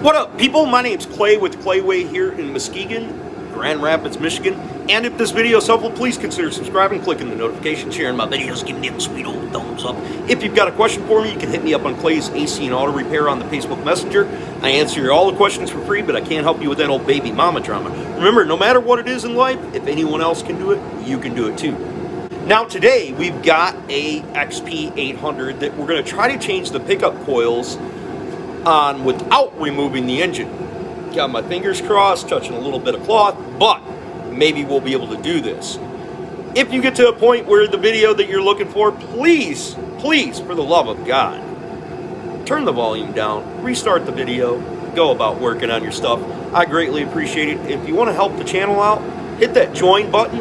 What up, people? My name's Clay with Clayway here in Muskegon, Grand Rapids, Michigan. And if this video is helpful, please consider subscribing, clicking the notification, sharing my videos, giving them a sweet old thumbs up. If you've got a question for me, you can hit me up on Clay's AC and Auto Repair on the Facebook Messenger. I answer all the questions for free, but I can't help you with that old baby mama drama. Remember, no matter what it is in life, if anyone else can do it, you can do it too. Now today, we've got a XP800 that we're going to try to change the pickup coils on without removing the engine. Got my fingers crossed, touching a little bit of cloth, but maybe we'll be able to do this. If you get to a point where the video that you're looking for, please, for the love of God, turn the volume down, restart the video, go about working on your stuff. I greatly appreciate it. If you want to help the channel out, hit that join button.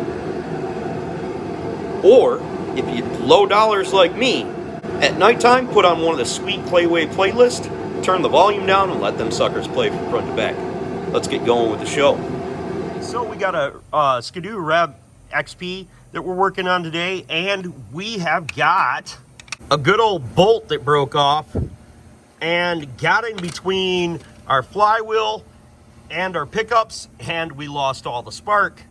Or, if you low dollars like me, at nighttime, put on one of the sweet Clayway playlists, turn the volume down, and let them suckers play from front to back. Let's get going with the show. So we got a Skidoo Rev XP that we're working on today, and we have got a good old bolt that broke off and got in between our flywheel and our pickups, and we lost all the spark.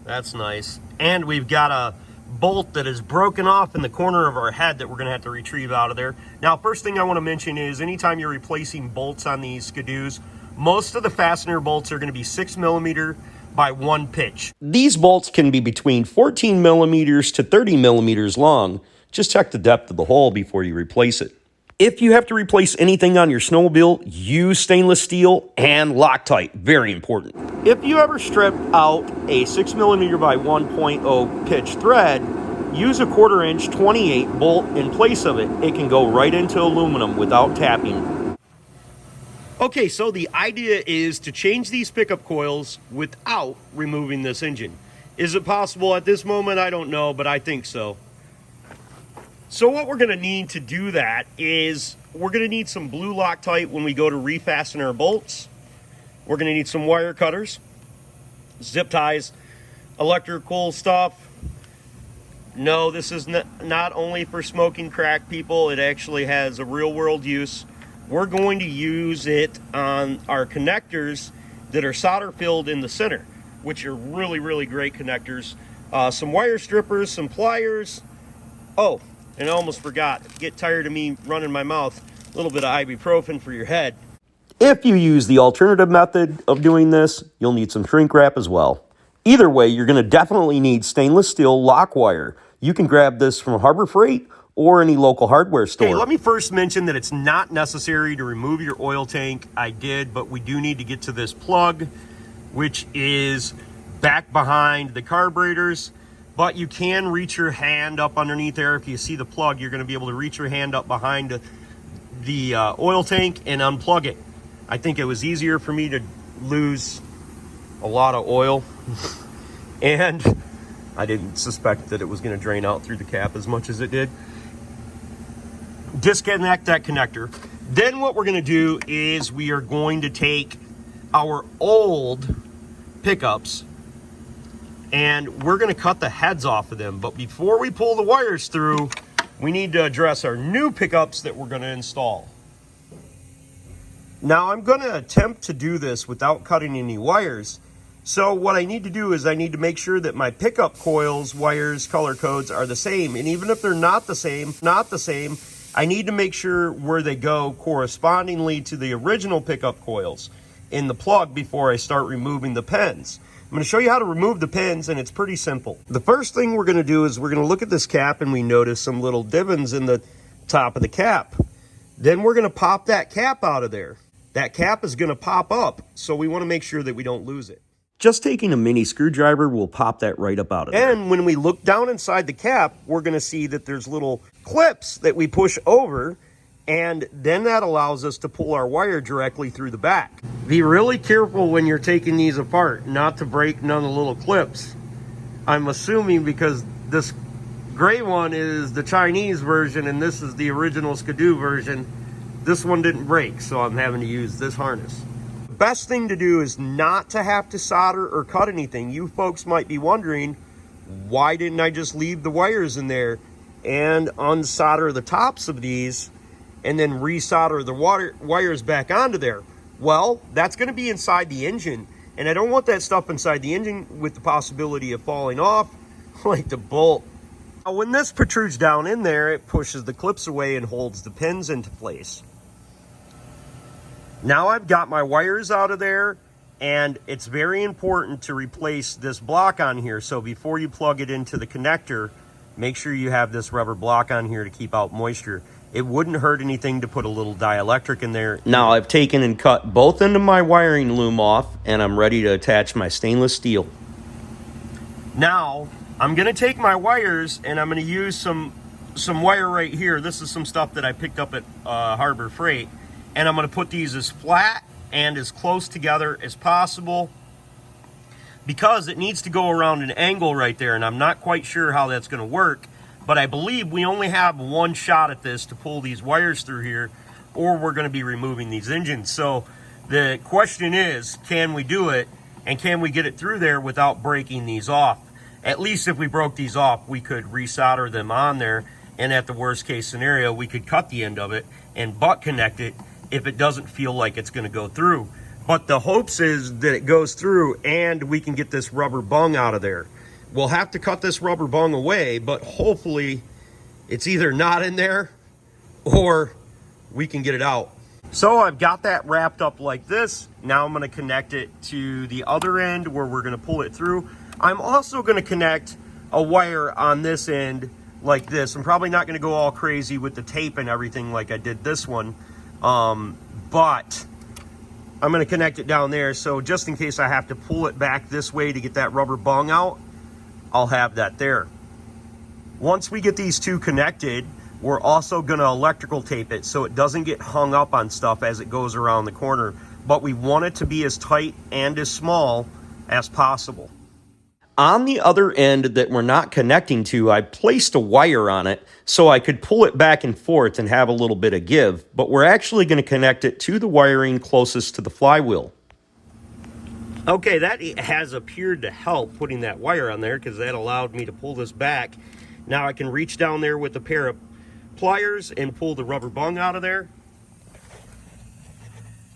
That's nice. And we've got a bolt that is broken off in the corner of our head that we're going to have to retrieve out of there. Now, first thing I want to mention is anytime you're replacing bolts on these Skidoos, most of the fastener bolts are going to be 6mm by 1 pitch. These bolts can be between 14mm to 30mm long. Just check the depth of the hole before you replace it. If you have to replace anything on your snowmobile, use stainless steel and Loctite. Very important. If you ever strip out a 6mm by 1.0 pitch thread, use a 1/4 inch 28 bolt in place of it. It can go right into aluminum without tapping. Okay, so the idea is to change these pickup coils without removing this engine. Is it possible at this moment? I don't know, but I think so. So what we're going to need to do that is we're going to need some blue Loctite when we go to refasten our bolts. We're going to need some wire cutters, zip ties, electrical stuff. No, this is not only for smoking crack, people. It actually has a real world use. We're going to use it on our connectors that are solder filled in the center, which are really, really great connectors. Some wire strippers, some pliers. Oh, and I almost forgot. If you get tired of me running my mouth, a little bit of ibuprofen for your head. If you use the alternative method of doing this, you'll need some shrink wrap as well. Either way, you're going to definitely need stainless steel lock wire. You can grab this from Harbor Freight or any local hardware store. Okay, let me first mention that it's not necessary to remove your oil tank. I did, but we do need to get to this plug, which is back behind the carburetors. But you can reach your hand up underneath there. If you see the plug, you're going to be able to reach your hand up behind the oil tank and unplug it. I think it was easier for me to lose a lot of oil. And I didn't suspect that it was going to drain out through the cap as much as it did. Disconnect that connector. Then what we're going to do is we are going to take our old pickups and we're going to cut the heads off of them. But before we pull the wires through, we need to address our new pickups that we're going to install. Now, I'm going to attempt to do this without cutting any wires. So what I need to do is I need to make sure that my pickup coils, wires, color codes are the same. And even if they're not the same, I need to make sure where they go correspondingly to the original pickup coils in the plug before I start removing the pins. I'm going to show you how to remove the pins, and it's pretty simple. The first thing we're going to do is we're going to look at this cap, and we notice some little divots in the top of the cap. Then we're going to pop that cap out of there. That cap is going to pop up, so we want to make sure that we don't lose it. Just taking a mini screwdriver will pop that right up out of there. And when we look down inside the cap, we're going to see that there's little clips that we push over, and then that allows us to pull our wire directly through the back. Be really careful when you're taking these apart, not to break none of the little clips. I'm assuming because this gray one is the Chinese version and this is the original Skidoo version, this one didn't break, so I'm having to use this harness. The best thing to do is not to have to solder or cut anything. You folks might be wondering, why didn't I just leave the wires in there and unsolder the tops of these and then resolder the wires back onto there? Well, that's going to be inside the engine, and I don't want that stuff inside the engine with the possibility of falling off, like the bolt. Now, when this protrudes down in there, it pushes the clips away and holds the pins into place. Now I've got my wires out of there, and it's very important to replace this block on here. So before you plug it into the connector, make sure you have this rubber block on here to keep out moisture. It wouldn't hurt anything to put a little dielectric in there. Now I've taken and cut both ends of my wiring loom off, and I'm ready to attach my stainless steel. Now I'm gonna take my wires and I'm gonna use some wire right here. This is some stuff that I picked up at Harbor Freight, and I'm gonna put these as flat and as close together as possible, because it needs to go around an angle right there, and I'm not quite sure how that's going to work, but I believe we only have one shot at this to pull these wires through here, or we're going to be removing these engines. So the question is, can we do it, and can we get it through there without breaking these off? At least if we broke these off, we could resolder them on there, and at the worst case scenario, we could cut the end of it and butt connect it if it doesn't feel like it's going to go through. But the hopes is that it goes through and we can get this rubber bung out of there. We'll have to cut this rubber bung away, but hopefully it's either not in there or we can get it out. So I've got that wrapped up like this. Now I'm going to connect it to the other end where we're going to pull it through. I'm also going to connect a wire on this end like this. I'm probably not going to go all crazy with the tape and everything like I did this one. But I'm going to connect it down there, so just in case I have to pull it back this way to get that rubber bung out, I'll have that there. Once we get these two connected, we're also going to electrical tape it so it doesn't get hung up on stuff as it goes around the corner, but we want it to be as tight and as small as possible. On the other end that we're not connecting to, I placed a wire on it so I could pull it back and forth and have a little bit of give, but we're actually going to connect it to the wiring closest to the flywheel. Okay, that has appeared to help, putting that wire on there, because that allowed me to pull this back. Now I can reach down there with a pair of pliers and pull the rubber bung out of there.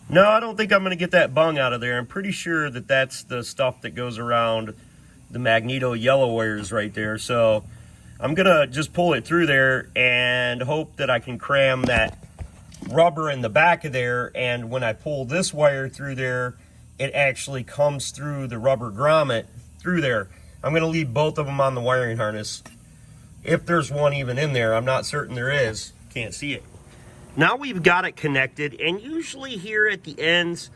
No, I don't think I'm going to get that bung out of there. I'm pretty sure that that's the stuff that goes around the magneto yellow wires right there. So I'm gonna just pull it through there and hope that I can cram that rubber in the back of there, and when I pull this wire through there, it actually comes through the rubber grommet through there. I'm gonna leave both of them on the wiring harness, if there's one even in there. I'm not certain there is, can't see it. Now we've got it connected, and usually here at the ends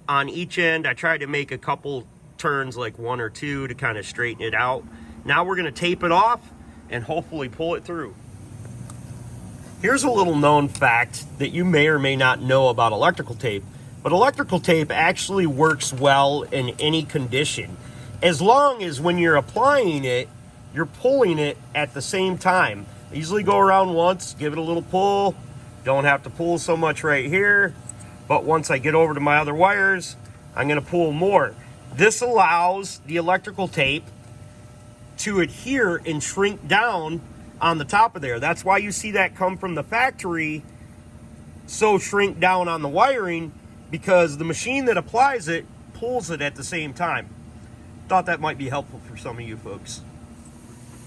on each end I try to make a couple turns, like one or two, to kind of straighten it out. Now we're going to tape it off and hopefully pull it through. Here's a little known fact that you may or may not know about electrical tape, but electrical tape actually works well in any condition, as long as when you're applying it, you're pulling it at the same time. I usually go around once, give it a little pull, don't have to pull so much right here, but once I get over to my other wires, I'm going to pull more. This allows the electrical tape to adhere and shrink down on the top of there. That's why you see that come from the factory, so shrink down on the wiring, because the machine that applies it pulls it at the same time. Thought that might be helpful for some of you folks.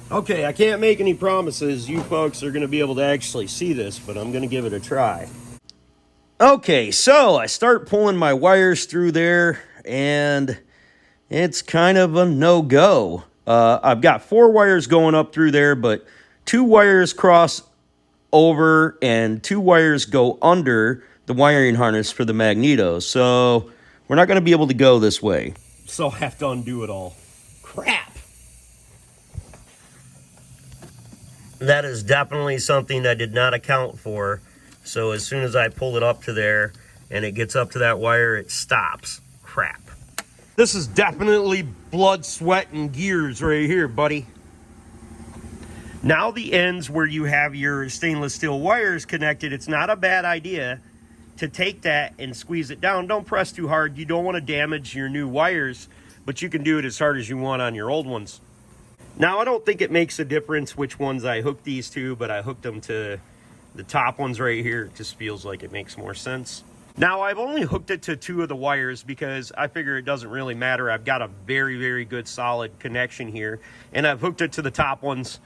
Okay, I can't make any promises you folks are going to be able to actually see this, but I'm going to give it a try. Okay, so I start pulling my wires through there, and it's kind of a no-go. I've got 4 wires going up through there, but 2 wires cross over and 2 wires go under the wiring harness for the magneto. So we're not going to be able to go this way. So I have to undo it all. Crap! That is definitely something I did not account for. So as soon as I pull it up to there and it gets up to that wire, it stops. Crap. This is definitely blood, sweat, and gears right here, buddy. Now the ends where you have your stainless steel wires connected, it's not a bad idea to take that and squeeze it down. Don't press too hard. You don't want to damage your new wires, but you can do it as hard as you want on your old ones. Now I don't think it makes a difference which ones I hooked these to, but I hooked them to the top ones right here. It just feels like it makes more sense. Now, I've only hooked it to 2 of the wires because I figure it doesn't really matter. I've got a very, very good solid connection here, and I've hooked it to the top ones.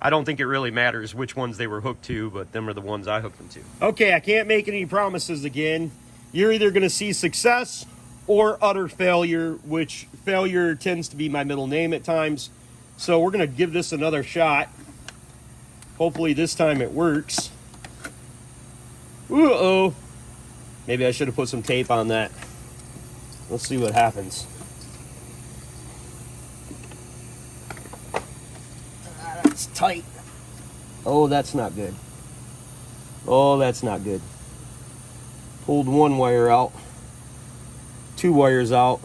I don't think it really matters which ones they were hooked to, but them are the ones I hooked them to. Okay, I can't make any promises again. You're either going to see success or utter failure, which failure tends to be my middle name at times. So we're going to give this another shot. Hopefully this time it works. Uh-oh. Maybe I should have put some tape on that. Let's see what happens. That's tight. Oh, that's not good. Oh, that's not good. Pulled 1 wire out. 2 wires out.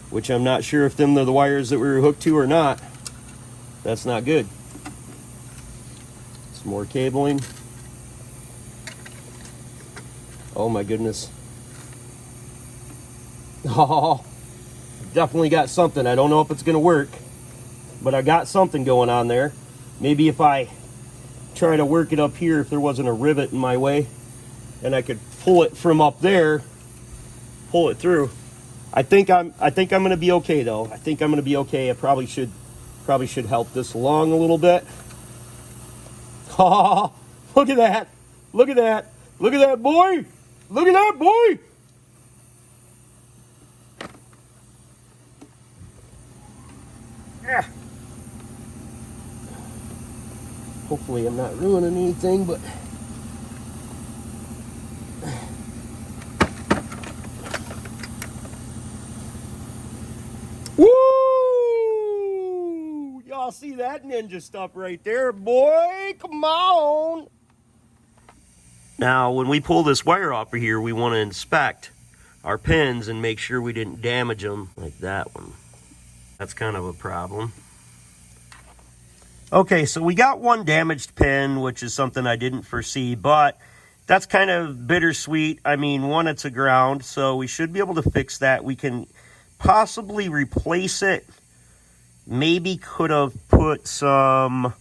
Which I'm not sure if them are the wires that we were hooked to or not. That's not good. Some more cabling. Oh my goodness. Oh, definitely got something. I don't know if it's going to work, but I got something going on there. Maybe if I try to work it up here, if there wasn't a rivet in my way, and I could pull it from up there, pull it through. I think I'm going to be okay though. I think I'm going to be okay. I probably should help this along a little bit. Oh, look at that. Look at that. Look at that, boy. Look at that, boy. Yeah. Hopefully I'm not ruining anything, but woo! Y'all see that ninja stuff right there, boy? Come on. Now, when we pull this wire off of here, we want to inspect our pins and make sure we didn't damage them like that one. That's kind of a problem. Okay, so we got 1 damaged pin, which is something I didn't foresee, but that's kind of bittersweet. I mean, 1, it's a ground, so we should be able to fix that. We can possibly replace it. Maybe could have put some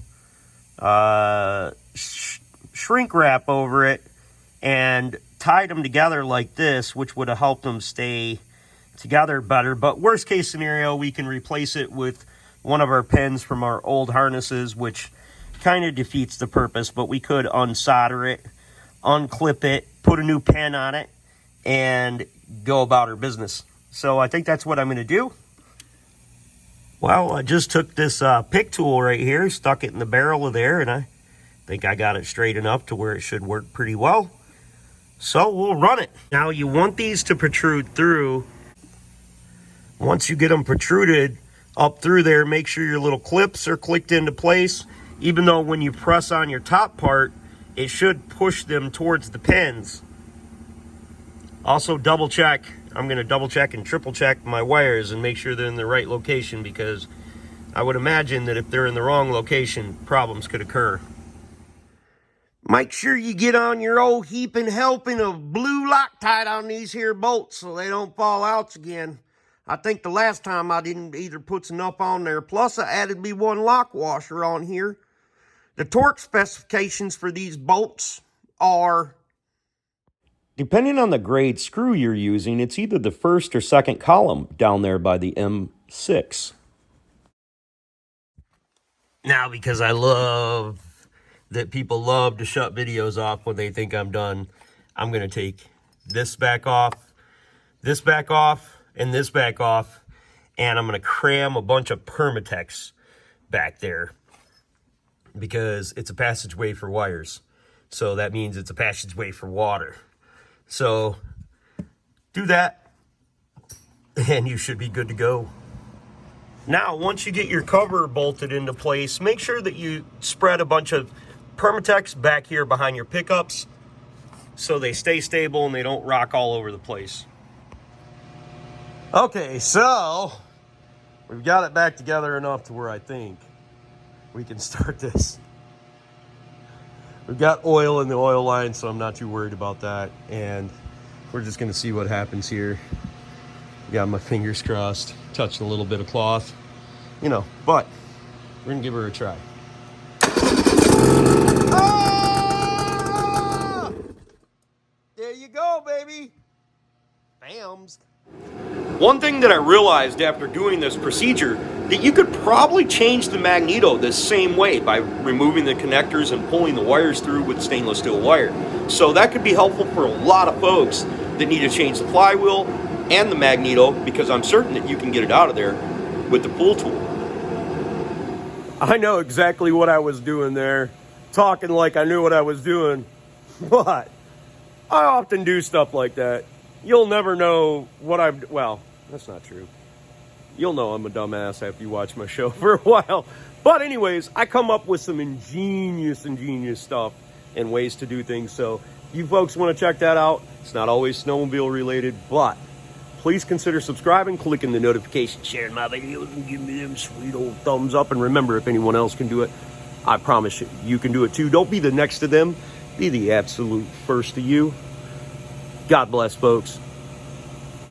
shrink wrap over it and tied them together like this, which would have helped them stay together better. But worst case scenario, we can replace it with one of our pins from our old harnesses, which kind of defeats the purpose, but we could unsolder it, unclip it, put a new pin on it, and go about our business. So I think that's what I'm going to do. Well, I just took this pick tool right here, stuck it in the barrel of there, and I think I got it straight enough to where it should work pretty well. So we'll run it. Now you want these to protrude through. Once you get them protruded up through there, make sure your little clips are clicked into place. Even though when you press on your top part, it should push them towards the pins. Also double check. I'm going to double check and triple check my wires and make sure they're in the right location, because I would imagine that if they're in the wrong location, problems could occur. Make sure you get on your old heaping helping of blue Loctite on these here bolts so they don't fall out again. I think the last time I didn't either put enough on there. Plus I added me 1 lock washer on here. The torque specifications for these bolts are, depending on the grade screw you're using, it's either the 1st or 2nd column down there by the M6. Now, because I love that people love to shut videos off when they think I'm done, I'm going to take this back off, and this back off, and I'm going to cram a bunch of Permatex back there because it's a passageway for wires. So that means it's a passageway for water. So do that, and you should be good to go. Now, once you get your cover bolted into place, make sure that you spread a bunch of Permatex back here behind your pickups so they stay stable and they don't rock all over the place. Okay, so we've got it back together enough to where I think we can start this. We've got oil in the oil line, so I'm not too worried about that. And we're just gonna see what happens here. Got my fingers crossed, touched a little bit of cloth, you know, but we're gonna give her a try. Ah! There you go, baby. Bams. One thing that I realized after doing this procedure, that you could probably change the magneto this same way by removing the connectors and pulling the wires through with stainless steel wire. So that could be helpful for a lot of folks that need to change the flywheel and the magneto, because I'm certain that you can get it out of there with the pull tool. I know exactly what I was doing there, talking like I knew what I was doing, but I often do stuff like that. You'll never know what well, that's not true. You'll know I'm a dumbass after you watch my show for a while. But anyways, I come up with some ingenious stuff and ways to do things. So if you folks want to check that out, it's not always snowmobile related, but please consider subscribing, clicking the notification, sharing my videos, and giving me them sweet old thumbs up. And remember, if anyone else can do it, I promise you can do it too. Don't be the next to them. Be the absolute first to you. God bless, folks.